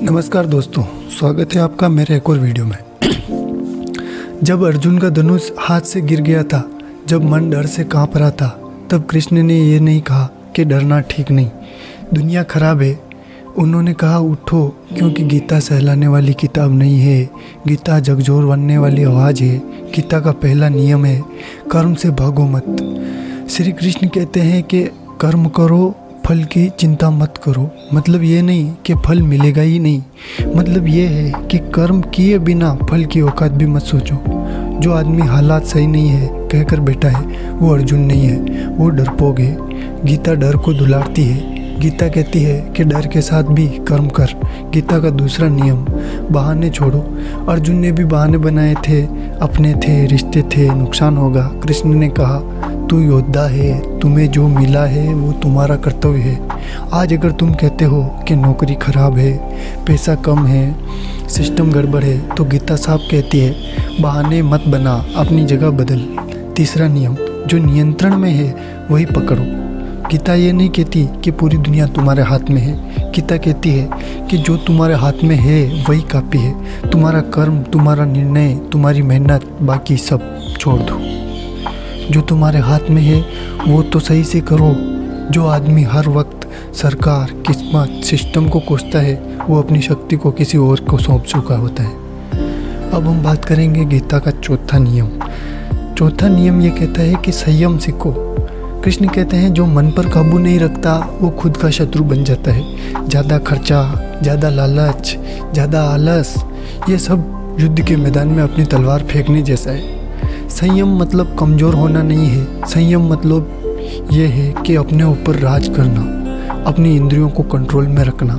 नमस्कार दोस्तों, स्वागत है आपका मेरे एक और वीडियो में। जब अर्जुन का धनुष हाथ से गिर गया था, जब मन डर से कांप रहा था, तब कृष्ण ने ये नहीं कहा कि डरना ठीक नहीं, दुनिया खराब है। उन्होंने कहा उठो, क्योंकि गीता सहलाने वाली किताब नहीं है, गीता झकझोर बनने वाली आवाज़ है। गीता का पहला नियम है कर्म से भागो मत। श्री कृष्ण कहते हैं कि कर्म करो, फल की चिंता मत करो। मतलब ये नहीं कि फल मिलेगा ही नहीं, मतलब ये है कि कर्म किए बिना फल की औकात भी मत सोचो। जो आदमी हालात सही नहीं है कहकर बैठा है वो अर्जुन नहीं है, वो डरपोक है। गीता डर को दुलारती है। गीता कहती है कि डर के साथ भी कर्म कर। गीता का दूसरा नियम, बहाने छोड़ो। अर्जुन ने भी बहाने बनाए थे, अपने थे, रिश्ते थे, नुकसान होगा। कृष्ण ने कहा तू योद्धा है, तुम्हें जो मिला है वो तुम्हारा कर्तव्य है। आज अगर तुम कहते हो कि नौकरी खराब है, पैसा कम है, सिस्टम गड़बड़ है, तो गीता साहब कहती है बहाने मत बना, अपनी जगह बदल। तीसरा नियम, जो नियंत्रण में है वही पकड़ो। गीता ये नहीं कहती कि पूरी दुनिया तुम्हारे हाथ में है। गीता कहती है कि जो तुम्हारे हाथ में है वही काफ़ी है। तुम्हारा कर्म, तुम्हारा निर्णय, तुम्हारी मेहनत, बाकी सब छोड़ दो। जो तुम्हारे हाथ में है वो तो सही से करो। जो आदमी हर वक्त सरकार, किस्मत, सिस्टम को कोसता है वो अपनी शक्ति को किसी और को सौंप चुका होता है। अब हम बात करेंगे गीता का चौथा नियम। चौथा नियम ये कहता है कि संयम सीखो। कृष्ण कहते हैं जो मन पर काबू नहीं रखता वो खुद का शत्रु बन जाता है। ज़्यादा खर्चा, ज़्यादा लालच, ज़्यादा आलस, ये सब युद्ध के मैदान में अपनी तलवार फेंकने जैसा है। संयम मतलब कमज़ोर होना नहीं है। संयम मतलब ये है कि अपने ऊपर राज करना, अपनी इंद्रियों को कंट्रोल में रखना,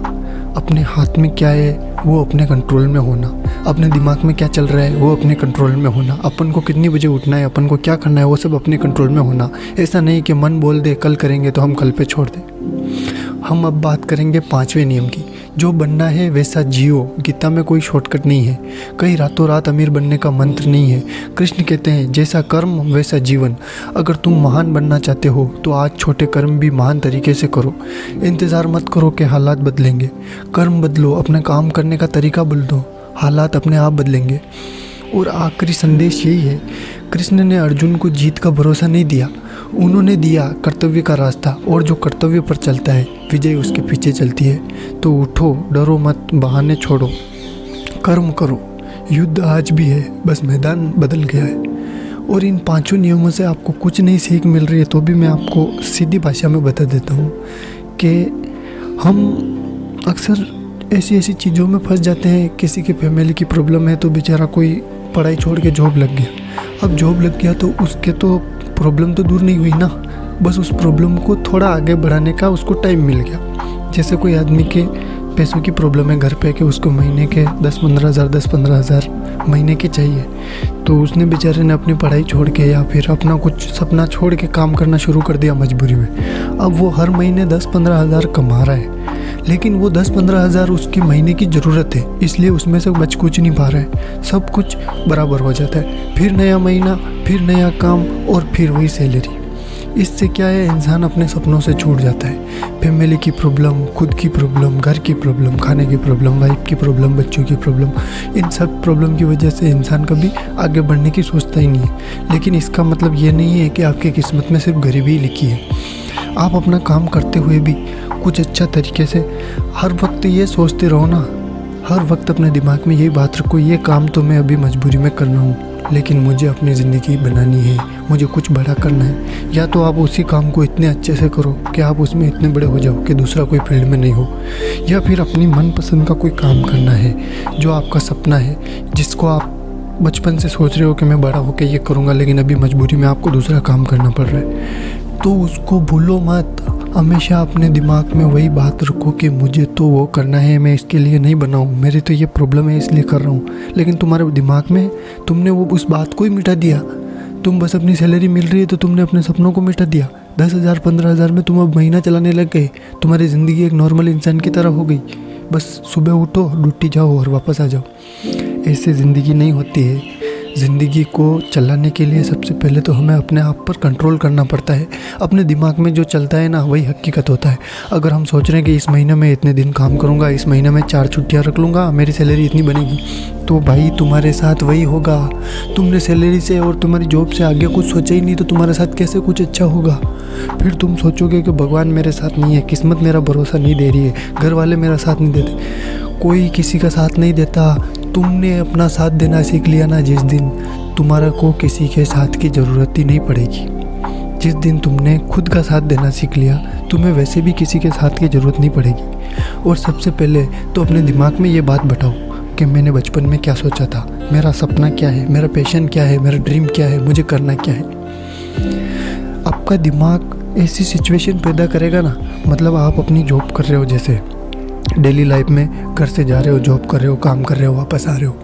अपने हाथ में क्या है वो अपने कंट्रोल में होना, अपने दिमाग में क्या चल रहा है वो अपने कंट्रोल में होना, अपन को कितनी बजे उठना है, अपन को क्या करना है वो सब अपने कंट्रोल में होना। ऐसा नहीं कि मन बोल दे कल करेंगे तो हम कल पे छोड़ दें। हम अब बात करेंगे पांचवें नियम की, जो बनना है वैसा जियो। गीता में कोई शॉर्टकट नहीं है, कहीं रातों रात अमीर बनने का मंत्र नहीं है। कृष्ण कहते हैं जैसा कर्म वैसा जीवन। अगर तुम महान बनना चाहते हो तो आज छोटे कर्म भी महान तरीके से करो। इंतज़ार मत करो कि हालात बदलेंगे, कर्म बदलो, अपने काम करने का तरीका बदलो, हालात अपने आप बदलेंगे। और आखिरी संदेश यही है, कृष्ण ने अर्जुन को जीत का भरोसा नहीं दिया, उन्होंने दिया कर्तव्य का रास्ता। और जो कर्तव्य पर चलता है विजय उसके पीछे चलती है। तो उठो, डरो मत, बहाने छोड़ो, कर्म करो। युद्ध आज भी है, बस मैदान बदल गया है। और इन पांचों नियमों से आपको कुछ नहीं सीख मिल रही है तो भी मैं आपको सीधी भाषा में बता देता हूँ कि हम अक्सर ऐसी चीज़ों में फंस जाते हैं। किसी की फैमिली की प्रॉब्लम है तो बेचारा कोई पढ़ाई छोड़ के जॉब लग गया। अब जॉब लग गया तो उसके तो प्रॉब्लम तो दूर नहीं हुई ना, बस उस प्रॉब्लम को थोड़ा आगे बढ़ाने का उसको टाइम मिल गया। जैसे कोई आदमी के पैसों की प्रॉब्लम है घर पे कि उसको महीने के 10-15 हज़ार महीने के चाहिए, तो उसने बेचारे ने अपनी पढ़ाई छोड़ के या फिर अपना कुछ सपना छोड़ के काम करना शुरू कर दिया मजबूरी में। अब वो हर महीने 10-15 हज़ार कमा रहा है, लेकिन वो 10-15 हज़ार उसकी महीने की ज़रूरत है, इसलिए उसमें से बच कुछ नहीं पा रहा है। सब कुछ बराबर हो जाता है, फिर नया महीना, फिर नया काम और फिर वही सैलरी। इससे क्या है, इंसान अपने सपनों से छूट जाता है। फैमिली की प्रॉब्लम, खुद की प्रॉब्लम, घर की प्रॉब्लम, खाने की प्रॉब्लम, वाइफ की प्रॉब्लम, बच्चों की प्रॉब्लम, इन सब प्रॉब्लम की वजह से इंसान कभी आगे बढ़ने की सोचता ही नहीं है। लेकिन इसका मतलब ये नहीं है कि आपकी किस्मत में सिर्फ गरीबी ही लिखी है। आप अपना काम करते हुए भी कुछ अच्छा तरीके से हर वक्त ये सोचते रहो ना, हर वक्त अपने दिमाग में यही बात रखो, ये काम तो मैं अभी मजबूरी में कर रहा हूँ लेकिन मुझे अपनी ज़िंदगी बनानी है, मुझे कुछ बड़ा करना है। या तो आप उसी काम को इतने अच्छे से करो कि आप उसमें इतने बड़े हो जाओ कि दूसरा कोई फील्ड में नहीं हो, या फिर अपनी मनपसंद का कोई काम करना है जो आपका सपना है, जिसको आप बचपन से सोच रहे हो कि मैं बड़ा होकर ये करूँगा, लेकिन अभी मजबूरी में आपको दूसरा काम करना पड़ रहा है। तो उसको भूलो मत। हमेशा अपने दिमाग में वही बात रखो कि मुझे तो वो करना है, मैं इसके लिए नहीं बना हूँ, मेरी तो ये प्रॉब्लम है इसलिए कर रहा हूँ। लेकिन तुम्हारे दिमाग में तुमने वो उस बात को ही मिटा दिया। तुम बस अपनी सैलरी मिल रही है तो तुमने अपने सपनों को मिटा दिया। 10,000 15,000 में तुम अब महीना चलाने लग गए, तुम्हारी ज़िंदगी एक नॉर्मल इंसान की तरह हो गई। बस सुबह उठो, ड्यूटी जाओ और वापस आ जाओ। ऐसे ज़िंदगी नहीं होती है। ज़िंदगी को चलाने के लिए सबसे पहले तो हमें अपने आप पर कंट्रोल करना पड़ता है। अपने दिमाग में जो चलता है ना वही हकीकत होता है। अगर हम सोच रहे हैं कि इस महीने में इतने दिन काम करूँगा, इस महीने में 4 छुट्टियाँ रख लूँगा, मेरी सैलरी इतनी बनेगी, तो भाई तुम्हारे साथ वही होगा। तुमने सैलरी से और तुम्हारी जॉब से आगे कुछ सोचा ही नहीं तो तुम्हारे साथ कैसे कुछ अच्छा होगा। फिर तुम सोचोगे कि भगवान मेरे साथ नहीं है, किस्मत मेरा भरोसा नहीं दे रही है, घर वाले मेरा साथ नहीं देते, कोई किसी का साथ नहीं देता। तुमने अपना साथ देना सीख लिया ना जिस दिन, तुम्हारा को किसी के साथ की ज़रूरत ही नहीं पड़ेगी। जिस दिन तुमने खुद का साथ देना सीख लिया, तुम्हें वैसे भी किसी के साथ की ज़रूरत नहीं पड़ेगी। और सबसे पहले तो अपने दिमाग में ये बात बैठाओ कि मैंने बचपन में क्या सोचा था, मेरा सपना क्या है, मेरा पैशन क्या है, मेरा ड्रीम क्या है, मुझे करना क्या है। आपका दिमाग ऐसी सिचुएशन पैदा करेगा ना, मतलब आप अपनी जॉब कर रहे हो, जैसे डेली लाइफ में घर से जा रहे हो, जॉब कर रहे हो, काम कर रहे हो, वापस आ रहे हो,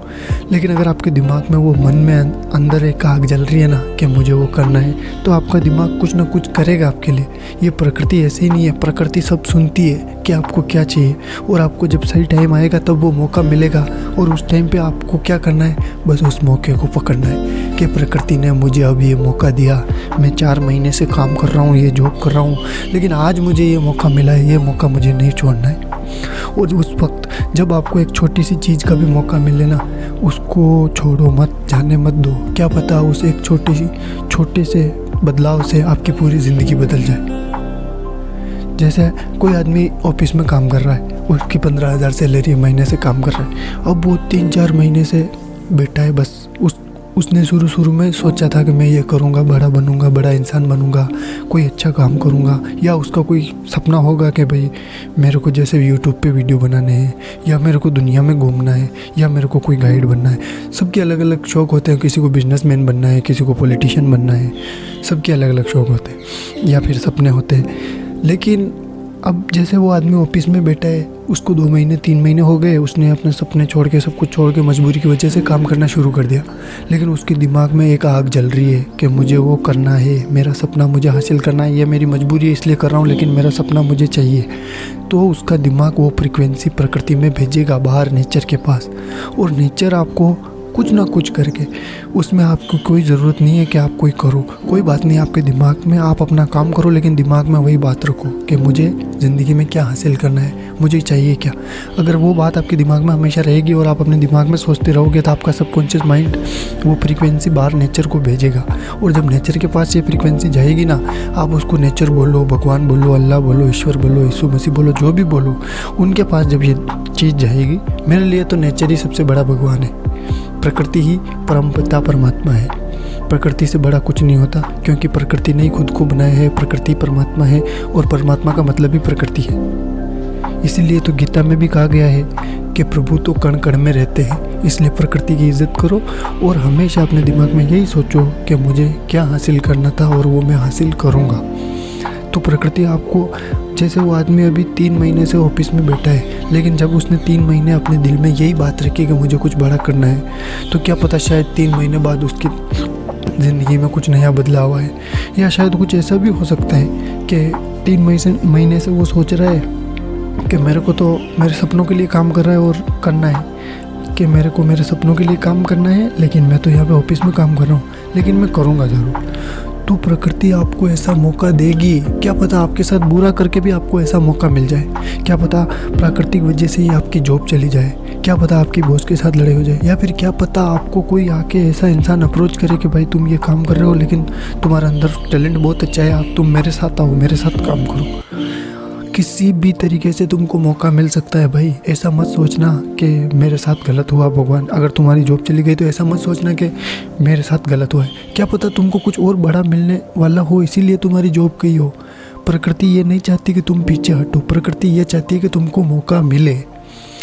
लेकिन अगर आपके दिमाग में वो मन में अंदर एक आग जल रही है ना कि मुझे वो करना है, तो आपका दिमाग कुछ ना कुछ करेगा आपके लिए। ये प्रकृति ऐसे ही नहीं है, प्रकृति सब सुनती है कि आपको क्या चाहिए, और आपको जब सही टाइम आएगा तब वो मौका मिलेगा, और उस टाइम पे आपको क्या करना है, बस उस मौके को पकड़ना है कि प्रकृति ने मुझे अब ये मौका दिया, मैं 4 महीने से काम कर रहा हूँ, ये जॉब कर रहा हूँ, लेकिन आज मुझे ये मौका मिला है, ये मौका मुझे नहीं छोड़ना है। और उस वक्त जब आपको एक छोटी सी चीज़ का भी मौका मिले ना, उसको छोड़ो मत, जाने मत दो। क्या पता उस एक छोटे से बदलाव से आपकी पूरी ज़िंदगी बदल जाए। जैसे कोई आदमी ऑफिस में काम कर रहा है, उसकी 15,000 सैलरी महीने से काम कर रहा है, अब वो 3-4 महीने से बैठा है, बस उसने शुरू में सोचा था कि मैं ये करूँगा, बड़ा बनूँगा, बड़ा इंसान बनूँगा, कोई अच्छा काम करूँगा, या उसका कोई सपना होगा कि भाई मेरे को जैसे यूट्यूब पे वीडियो बनाने हैं, या मेरे को दुनिया में घूमना है, या मेरे को कोई गाइड बनना है। सबके अलग अलग शौक़ होते हैं, किसी को बिजनेसमैन बनना है, किसी को पॉलिटिशियन बनना है, सबके अलग अलग शौक़ होते हैं या फिर सपने होते हैं। लेकिन अब जैसे वो आदमी ऑफिस में बैठा है, उसको 2 महीने 3 महीने हो गए, उसने अपने सपने छोड़ के, सब कुछ छोड़ के, मजबूरी की वजह से काम करना शुरू कर दिया, लेकिन उसके दिमाग में एक आग जल रही है कि मुझे वो करना है, मेरा सपना मुझे हासिल करना है, ये मेरी मजबूरी है इसलिए कर रहा हूँ, लेकिन मेरा सपना मुझे चाहिए। तो उसका दिमाग वो फ्रीक्वेंसी प्रकृति में भेजेगा बाहर, नेचर के पास, और नेचर आपको कुछ ना कुछ करके, उसमें आपको कोई ज़रूरत नहीं है कि आप कोई करो, कोई बात नहीं, आपके दिमाग में आप अपना काम करो, लेकिन दिमाग में वही बात रखो कि मुझे ज़िंदगी में क्या हासिल करना है, मुझे चाहिए क्या। अगर वो बात आपके दिमाग में हमेशा रहेगी और आप अपने दिमाग में सोचते रहोगे, तो आपका सबकॉन्शियस माइंड वो फ्रीक्वेंसी बाहर नेचर को भेजेगा, और जब नेचर के पास ये फ्रीक्वेंसी जाएगी ना, आप उसको नेचर बोलो, भगवान बोलो, अल्लाह बोलो, ईश्वर बोलो, यीशु मसीह बोलो, जो भी बोलो, उनके पास जब ये चीज़ जाएगी, मेरे लिए तो नेचर ही सबसे बड़ा भगवान है, प्रकृति ही परमपिता परमात्मा है। प्रकृति से बड़ा कुछ नहीं होता, क्योंकि प्रकृति ने ही खुद को बनाया है, प्रकृति परमात्मा है, और परमात्मा का मतलब ही प्रकृति है। इसीलिए तो गीता में भी कहा गया है कि प्रभु तो कण कण में रहते हैं, इसलिए प्रकृति की इज्जत करो, और हमेशा अपने दिमाग में यही सोचो कि मुझे क्या हासिल करना था और वो मैं हासिल करूँगा। तो प्रकृति आपको, जैसे वो आदमी अभी 3 महीने से ऑफिस में बैठा है, लेकिन जब उसने 3 महीने अपने दिल में यही बात रखी कि मुझे कुछ बड़ा करना है, तो क्या पता शायद 3 महीने बाद उसकी ज़िंदगी में कुछ नया बदलाव आए, या शायद कुछ ऐसा भी हो सकता है कि 3 महीने से वो सोच रहा है कि मेरे को तो मेरे सपनों के लिए काम कर रहा है और करना है, कि मेरे को मेरे सपनों के लिए काम करना है, लेकिन मैं तो यहाँ पे ऑफिस में काम कर रहा हूँ, लेकिन मैं करूँगा ज़रूर। तो प्रकृति आपको ऐसा मौका देगी, क्या पता आपके साथ बुरा करके भी आपको ऐसा मौका मिल जाए, क्या पता प्राकृतिक वजह से ही आपकी जॉब चली जाए, क्या पता आपकी बॉस के साथ लड़ाई हो जाए, या फिर क्या पता आपको कोई आके ऐसा इंसान अप्रोच करे कि भाई तुम ये काम कर रहे हो, लेकिन तुम्हारा अंदर टैलेंट बहुत अच्छा है, आप तुम मेरे साथ आओ, मेरे साथ काम करो। किसी भी तरीके से तुमको मौका मिल सकता है भाई। ऐसा मत सोचना कि मेरे साथ गलत हुआ भगवान, अगर तुम्हारी जॉब चली गई तो ऐसा मत सोचना कि मेरे साथ गलत हुआ है, क्या पता तुमको कुछ और बड़ा मिलने वाला हो, इसीलिए तुम्हारी जॉब गई हो। प्रकृति ये नहीं चाहती कि तुम पीछे हटो, प्रकृति ये चाहती है कि तुमको मौका मिले।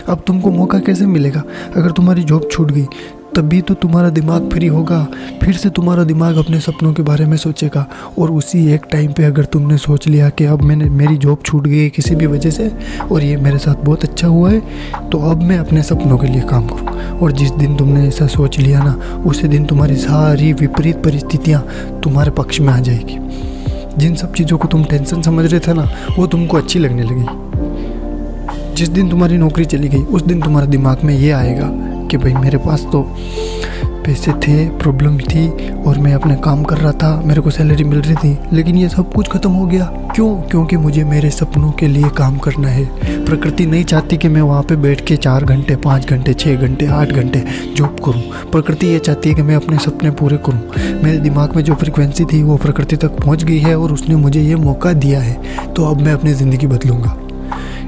अब तुमको मौका कैसे मिलेगा? अगर तुम्हारी जॉब छूट गई तभी तो तुम्हारा दिमाग फ्री होगा, फिर से तुम्हारा दिमाग अपने सपनों के बारे में सोचेगा, और उसी एक टाइम पे अगर तुमने सोच लिया कि अब मेरी जॉब छूट गई है किसी भी वजह से और ये मेरे साथ बहुत अच्छा हुआ है, तो अब मैं अपने सपनों के लिए काम करूँ, और जिस दिन तुमने ऐसा सोच लिया ना, उसी दिन तुम्हारी सारी विपरीत परिस्थितियाँ तुम्हारे पक्ष में आ जाएगी। जिन सब चीज़ों को तुम टेंशन समझ रहे थे ना, वो तुमको अच्छी लगने लगी। जिस दिन तुम्हारी नौकरी चली गई उस दिन तुम्हारे दिमाग में ये आएगा कि भाई मेरे पास तो पैसे थे, प्रॉब्लम थी और मैं अपने काम कर रहा था, मेरे को सैलरी मिल रही थी, लेकिन ये सब कुछ ख़त्म हो गया। क्यों? क्योंकि मुझे मेरे सपनों के लिए काम करना है। प्रकृति नहीं चाहती कि मैं वहाँ पे बैठ के 4 घंटे 5 घंटे 6 घंटे 8 घंटे जॉब करूँ। प्रकृति ये चाहती है कि मैं अपने सपने पूरे करूँ। मेरे दिमाग में जो फ्रिक्वेंसी थी वो प्रकृति तक पहुँच गई है और उसने मुझे ये मौका दिया है, तो अब मैं अपनी ज़िंदगी बदलूँगा।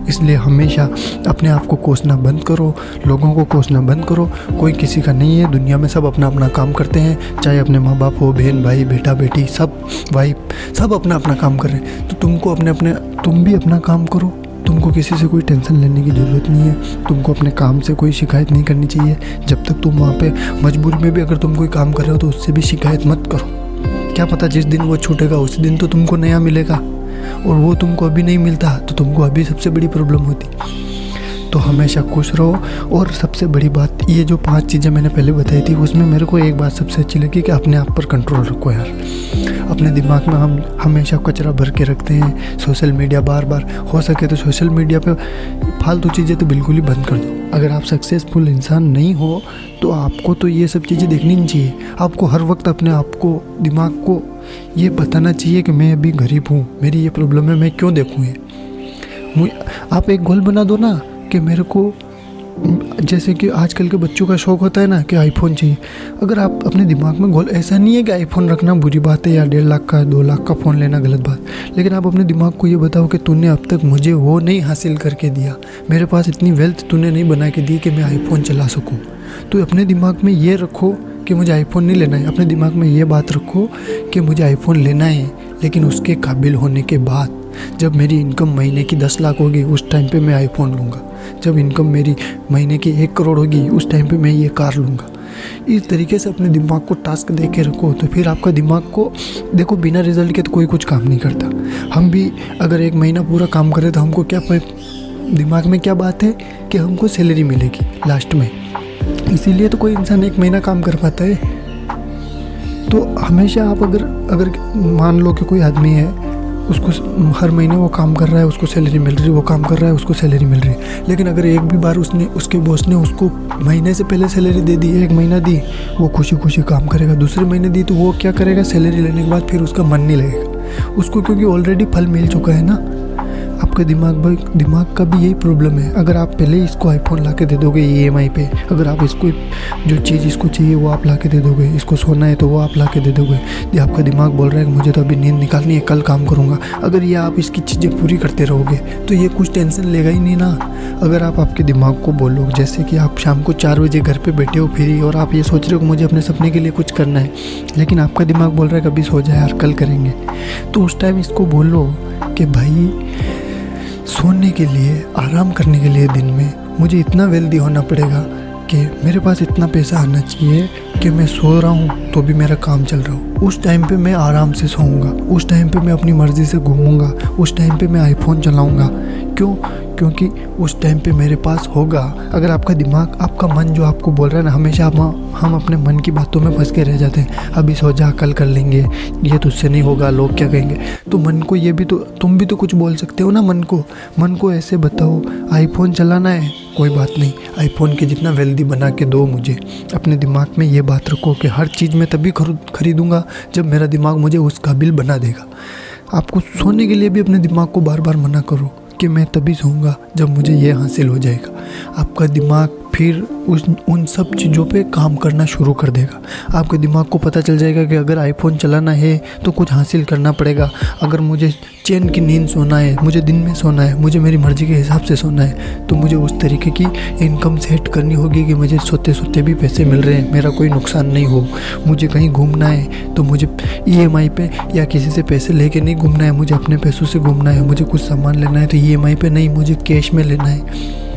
इसलिए हमेशा अपने आप को कोसना बंद करो, लोगों को कोसना बंद करो। कोई किसी का नहीं है, दुनिया में सब अपना अपना काम करते हैं, चाहे अपने माँ बाप हो, बहन भाई, बेटा बेटी, सब वाइफ, सब अपना अपना काम कर रहे हैं। तो तुम भी अपना काम करो। तुमको किसी से कोई टेंशन लेने की ज़रूरत नहीं है। तुमको अपने काम से कोई शिकायत नहीं करनी चाहिए। जब तक तुम वहाँ पे मजबूरी में भी अगर तुम कोई काम कर रहे हो तो उससे भी शिकायत मत करो। क्या पता जिस दिन वो छूटेगा उस दिन तो तुमको नया मिलेगा, और वो तुमको अभी नहीं मिलता तो तुमको अभी सबसे बड़ी प्रॉब्लम होती। तो हमेशा खुश रहो। और सबसे बड़ी बात, ये जो 5 चीज़ें मैंने पहले बताई थी उसमें मेरे को एक बात सबसे अच्छी लगी कि अपने आप पर कंट्रोल रखो यार। अपने दिमाग में हम हमेशा कचरा भर के रखते हैं। सोशल मीडिया बार हो सके तो सोशल मीडिया पे फालतू चीज़ें तो बिल्कुल ही बंद कर दो। अगर आप सक्सेसफुल इंसान नहीं हो तो आपको तो ये सब चीज़ें देखनी नहीं चाहिए। आपको हर वक्त अपने आप को, दिमाग को ये बताना चाहिए कि मैं अभी गरीब हूँ, मेरी ये प्रॉब्लम है, मैं क्यों देखूँ ये। आप एक गोल बना दो ना कि मेरे को, जैसे कि आजकल के बच्चों का शौक़ होता है ना कि आईफोन चाहिए। अगर आप अपने दिमाग में गोल, ऐसा नहीं है कि आईफोन रखना बुरी बात है या 1.5 लाख का 2 लाख का फ़ोन लेना गलत बात, लेकिन आप अपने दिमाग को ये बताओ कि तूने अब तक मुझे वो नहीं हासिल करके दिया, मेरे पास इतनी वेल्थ तूने नहीं बना के दी कि मैं आईफोन चला सकूँ। तो अपने दिमाग में ये रखो कि मुझे आईफोन नहीं लेना है। अपने दिमाग में ये बात रखो कि मुझे आईफोन लेना है, लेकिन उसके काबिल होने के बाद, जब मेरी इनकम महीने की 10 लाख होगी उस टाइम पे मैं आईफोन लूँगा। जब इनकम मेरी महीने की 1 करोड़ होगी उस टाइम पे मैं ये कार लूँगा। इस तरीके से अपने दिमाग को टास्क दे के रखो, तो फिर आपका दिमाग को देखो, बिना रिजल्ट के तो कोई कुछ काम नहीं करता। हम भी अगर 1 महीना पूरा काम करें तो हमको क्या दिमाग में क्या बात है कि हमको सैलरी मिलेगी लास्ट में, इसीलिए तो कोई इंसान 1 महीना काम कर पाता है। तो हमेशा आप अगर मान लो कि कोई आदमी है, उसको हर महीने वो काम कर रहा है, उसको सैलरी मिल रही है, वो काम कर रहा है, उसको सैलरी मिल रही है, लेकिन अगर एक भी बार उसके बॉस ने उसको महीने से पहले सैलरी दे दी, 1 महीना दी, वो खुशी खुशी काम करेगा। दूसरे महीने दी तो वो क्या करेगा, सैलरी लेने के बाद फिर उसका मन नहीं लगेगा उसको, क्योंकि ऑलरेडी फल मिल चुका है ना। आपके दिमाग का भी यही प्रॉब्लम है। अगर आप पहले ही इसको आईफोन ला के दे दोगे EMI पे, अगर आप इसको जो चीज़ इसको चाहिए वो आप ला के दे दोगे, इसको सोना है तो वो आप ला के दे दोगे, ये आपका दिमाग बोल रहा है कि मुझे तो अभी नींद निकालनी है, कल काम करूँगा। अगर ये आप इसकी चीज़ें पूरी करते रहोगे तो ये कुछ टेंशन लेगा ही नहीं ना। अगर आप आपके दिमाग को बोलो, जैसे कि आप शाम को 4 बजे घर पर बैठे हो फ्री, और आप ये सोच रहे हो कि मुझे अपने सपने के लिए कुछ करना है, लेकिन आपका दिमाग बोल रहा है कभी सो जाए यार, कल करेंगे, तो उस टाइम इसको बोलो कि भाई सोने के लिए, आराम करने के लिए दिन में मुझे इतना वेल्दी होना पड़ेगा कि मेरे पास इतना पैसा आना चाहिए कि मैं सो रहा हूँ तो भी मेरा काम चल रहा हो। उस टाइम पे मैं आराम से सोऊंगा, उस टाइम पे मैं अपनी मर्ज़ी से घूमूंगा, उस टाइम पे मैं आईफोन चलाऊंगा। क्यों? क्योंकि उस टाइम पे मेरे पास होगा। अगर आपका दिमाग, आपका मन जो आपको बोल रहा है ना, हमेशा हम अपने मन की बातों में फंस के रह जाते हैं। अभी सो जा, कल कर लेंगे, ये तुझसे नहीं होगा, लोग क्या कहेंगे। तो मन को ये भी तो, तुम भी तो कुछ बोल सकते हो ना मन को ऐसे बताओ, आईफोन चलाना है, कोई बात नहीं, आईफोन के जितना वेल्दी बना के दो मुझे। अपने दिमाग में ये बात रखो कि हर चीज़ मैं तभी खरीदूँगा जब मेरा दिमाग मुझे उस काबिल बना देगा। आपको सोने के लिए भी अपने दिमाग को बार बार मना करो कि मैं तभी सोऊंगा जब मुझे ये हासिल हो जाएगा। आपका दिमाग फिर उन सब चीज़ों पे काम करना शुरू कर देगा। आपके दिमाग को पता चल जाएगा कि अगर आईफोन चलाना है तो कुछ हासिल करना पड़ेगा। अगर मुझे चैन की नींद सोना है, मुझे दिन में सोना है, मुझे मेरी मर्ज़ी के हिसाब से सोना है, तो मुझे उस तरीके की इनकम सेट करनी होगी कि मुझे सोते सोते भी पैसे मिल रहे हैं, मेरा कोई नुकसान नहीं हो। मुझे कहीं घूमना है तो मुझे EMI पे या किसी से पैसे लेके नहीं घूमना है, मुझे अपने पैसों से घूमना है। मुझे कुछ सामान लेना है तो EMI पे नहीं, मुझे कैश में लेना है।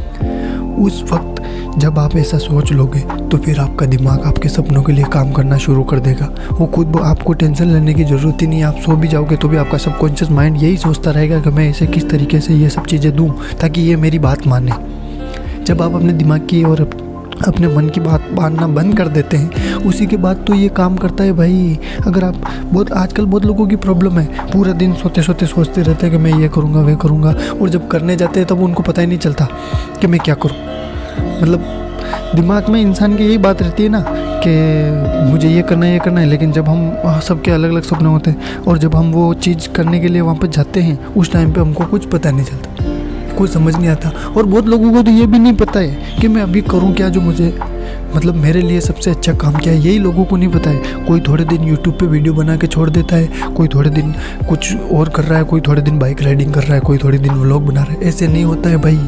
उस वक्त जब आप ऐसा सोच लोगे तो फिर आपका दिमाग आपके सपनों के लिए काम करना शुरू कर देगा। वो खुद आपको टेंशन लेने की ज़रूरत ही नहीं है। आप सो भी जाओगे तो भी आपका सबकॉन्शियस माइंड यही सोचता रहेगा कि मैं इसे किस तरीके से ये सब चीज़ें दूं ताकि ये मेरी बात माने। जब आप अपने दिमाग की और अपने मन की बात मानना बंद कर देते हैं, उसी के बाद तो ये काम करता है भाई। अगर आप आजकल बहुत लोगों की प्रॉब्लम है, पूरा दिन सोते सोते सोचते रहते हैं कि मैं ये करूँगा वे करूँगा, और जब करने जाते हैं तब उनको पता ही नहीं चलता कि मैं क्या करूँ। मतलब दिमाग में इंसान की यही बात रहती है ना कि मुझे ये करना है, लेकिन जब हम सबके अलग अलग सपने होते हैं और जब हम वो चीज़ करने के लिए वहाँ पर जाते हैं उस टाइम पे हमको कुछ पता नहीं चलता, कुछ समझ नहीं आता। और बहुत लोगों को तो ये भी नहीं पता है कि मैं अभी करूँ क्या, जो मुझे मतलब मेरे लिए सबसे अच्छा काम क्या है, यही लोगों को नहीं पता है। कोई थोड़े दिन यूट्यूब पे वीडियो बना के छोड़ देता है, कोई थोड़े दिन कुछ और कर रहा है, कोई थोड़े दिन बाइक राइडिंग कर रहा है, कोई थोड़े दिन व्लॉग बना रहा है। ऐसे नहीं होता है भाई,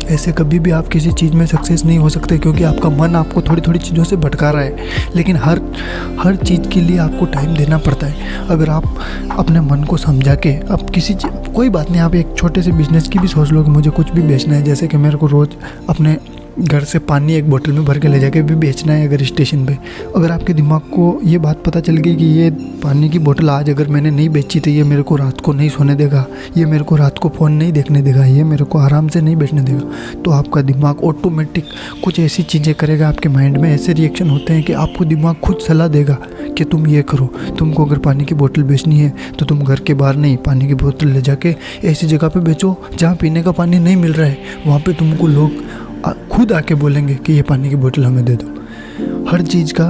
ऐसे कभी भी आप किसी चीज़ में सक्सेस नहीं हो सकते, क्योंकि आपका मन आपको थोड़ी थोड़ी चीज़ों से भटका रहा है। लेकिन हर चीज़ के लिए आपको टाइम देना पड़ता है। अगर आप अपने मन को समझा के अब कोई बात नहीं, आप एक छोटे से बिजनेस की भी सोच लो कि मुझे कुछ भी बेचना है, जैसे कि मेरे को रोज़ अपने घर से पानी एक बोतल में भर के ले जाके भी बेचना है अगर स्टेशन पे। अगर आपके दिमाग को ये बात पता चल गई कि ये पानी की बोतल आज अगर मैंने नहीं बेची तो ये मेरे को रात को नहीं सोने देगा, ये मेरे को रात को फ़ोन नहीं देखने देगा, ये मेरे को आराम से नहीं बैठने देगा, तो आपका दिमाग ऑटोमेटिक कुछ ऐसी चीज़ें करेगा। आपके माइंड में ऐसे रिएक्शन होते हैं कि आपको दिमाग खुद सलाह देगा कि तुम ये करो। तुमको अगर पानी की बोतल बेचनी है तो तुम घर के बाहर नहीं, पानी की बोतल ले जाके ऐसी जगह पे बेचो जहाँ पीने का पानी नहीं मिल रहा है, वहाँ पे तुमको लोग खुद आके बोलेंगे कि ये पानी की बोतल हमें दे दो। हर चीज़ का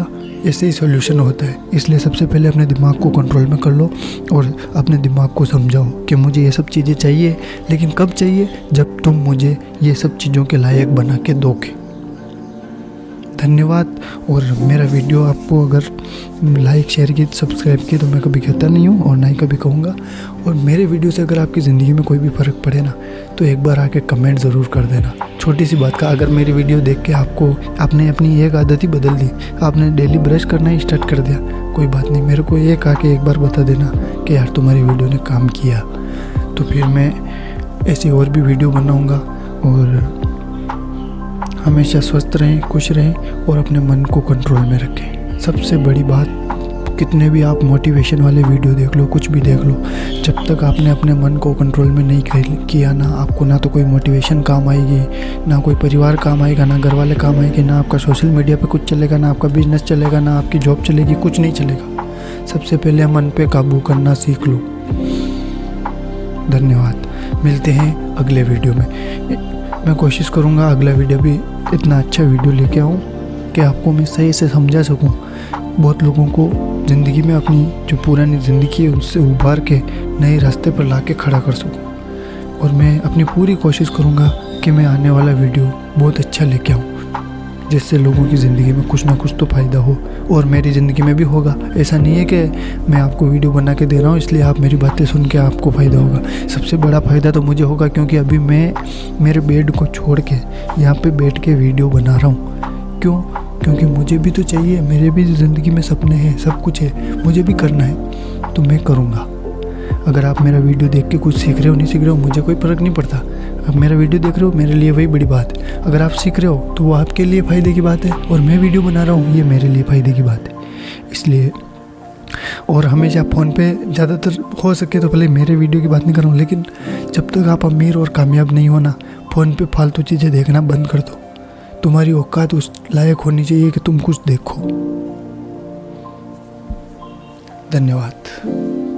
ऐसे ही सॉल्यूशन होता है। इसलिए सबसे पहले अपने दिमाग को कंट्रोल में कर लो और अपने दिमाग को समझाओ कि मुझे ये सब चीज़ें चाहिए, लेकिन कब चाहिए, जब तुम मुझे ये सब चीज़ों के लायक बना के दोगे। धन्यवाद। और मेरा वीडियो आपको अगर लाइक शेयर की सब्सक्राइब की तो मैं कभी कहता नहीं हूँ और ना ही कभी कहूँगा। और मेरे वीडियो से अगर आपकी ज़िंदगी में कोई भी फ़र्क पड़े ना तो एक बार आके कमेंट ज़रूर कर देना। छोटी सी बात का, अगर मेरी वीडियो देख के आपने अपनी एक आदत ही बदल दी, आपने डेली ब्रश करना ही स्टार्ट कर दिया, कोई बात नहीं, मेरे को एक आके एक बार बता देना कि यार तुम्हारी वीडियो ने काम किया, तो फिर मैं ऐसी और भी वीडियो बनाऊँगा। और हमेशा स्वस्थ रहें, खुश रहें और अपने मन को कंट्रोल में रखें। सबसे बड़ी बात, कितने भी आप मोटिवेशन वाले वीडियो देख लो, कुछ भी देख लो, जब तक आपने अपने मन को कंट्रोल में नहीं किया ना, आपको ना तो कोई मोटिवेशन काम आएगी, ना कोई परिवार काम आएगा, ना घर वाले काम आएंगे, ना आपका सोशल मीडिया पे कुछ चलेगा, ना आपका बिजनेस चलेगा, ना आपकी जॉब चलेगी, कुछ नहीं चलेगा। सबसे पहले मन पे काबू करना सीख लो। धन्यवाद। मिलते हैं अगले वीडियो में। मैं कोशिश करूँगा अगला वीडियो भी इतना अच्छा वीडियो लेके आऊँ कि आपको मैं सही से समझा सकूँ, बहुत लोगों को ज़िंदगी में अपनी जो पुरानी ज़िंदगी है उससे उभार के नए रास्ते पर ला के खड़ा कर सकूँ। और मैं अपनी पूरी कोशिश करूँगा कि मैं आने वाला वीडियो बहुत अच्छा लेके आऊँ, जिससे लोगों की ज़िंदगी में कुछ ना कुछ तो फ़ायदा हो और मेरी ज़िंदगी में भी होगा। ऐसा नहीं है कि मैं आपको वीडियो बना के दे रहा हूँ इसलिए आप मेरी बातें सुन के आपको फ़ायदा होगा। सबसे बड़ा फ़ायदा तो मुझे होगा, क्योंकि अभी मैं मेरे बेड को छोड़ के यहाँ पे बैठ के वीडियो बना रहा हूँ। क्यों? क्योंकि मुझे भी तो चाहिए, मेरे भी ज़िंदगी में सपने हैं, सब कुछ है, मुझे भी करना है, तो मैं करूँगा। अगर आप मेरा वीडियो देख के कुछ सीख रहे हो नहीं सीख रहे हो मुझे कोई फ़र्क नहीं पड़ता। अब मेरा वीडियो देख रहे हो, मेरे लिए वही बड़ी बात है। अगर आप सीख रहे हो तो वो आपके लिए फ़ायदे की बात है, और मैं वीडियो बना रहा हूँ ये मेरे लिए फ़ायदे की बात है। इसलिए और हमेशा फ़ोन पे ज़्यादातर हो सके तो भले मेरे वीडियो की बात नहीं कर रहा हूँ, लेकिन जब तक आप अमीर और कामयाब नहीं हो ना, फ़ोन पे फालतू चीज़ें देखना बंद कर दो। तुम्हारी औकात उस लायक होनी चाहिए कि तुम कुछ देखो। धन्यवाद।